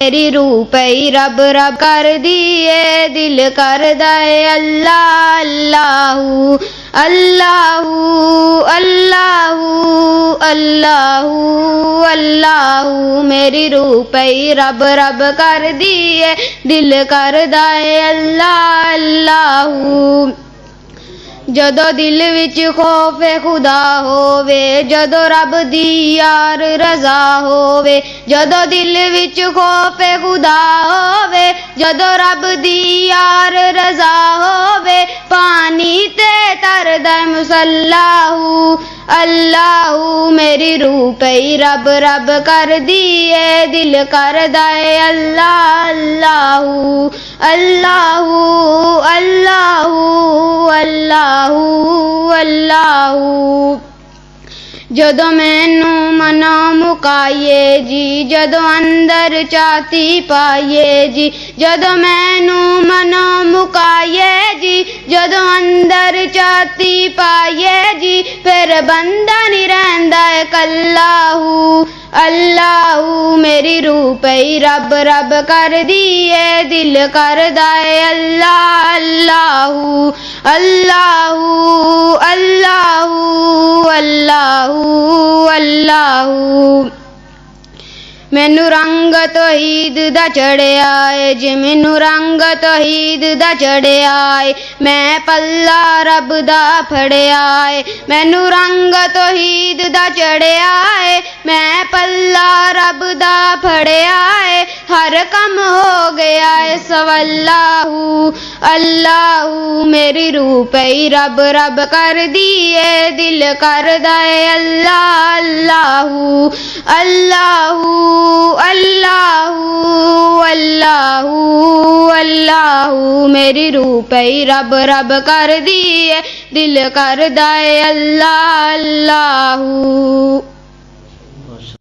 मेरी रूह पई रब रब कर दिए, दिल करदा है अल्लाह अल्लाहू अल्लाहू अल्लाहू अल्लाहू अल्लाहू। मेरी रूह पई रब रब कर दिए, दिल करदा है अल्लाह अल्लाहू। जदों दिल विच खौफे खुदा होवे, जदों रब दी यार रजा होवे, जदों दिल विच खौफे खुदा होवे, जदों रब दी यार रजा होवे, पानी ते तरदा मुसल्लाहू अल्लाहू। मेरी रूह पई रब रब कर दिए, दिल करदा है अल्लाह अल्लाहू अल्लाहू अल्लाहू अल्लाहू अल्लाहू। जदों मैनू मनो मुकाइए जी, जदों अंदर चाहती पाइए जी, जदों मैनू मनो मुकाइए जी, जदों अंदर चाहती पाइए जी, फिर बंदा नहीं रहिंदा है कल्लाहू अल्लाहू। मेरी रूह पई रब रब कर दिए, दिल करदा है अल्लाह अल्लाहू अल्लाहू अल्लाहू अल्लाहू अल्लाहू। मैनू रंग तौहीद दा चढ़िया है जी, मैनू रंग तौहीद दा चढ़िया है, मैं पल्ला रब दा फड़िया है। मैनू रंग तौहीद दा चढ़िया है, मैं पल्ला रब दा फड़िया है, हर कम हो गया है सवल्लाहू अल्लाहू। मेरी रूह पई रब रब कर दिए, दिल करदा है अल्लाह अल्लाहू अल्लाहू अल्लाहू अल्लाहू अल्लाहू। मेरी रूह पई रब रब कर दिए, दिल करदा है अल्लाह अल्लाहू।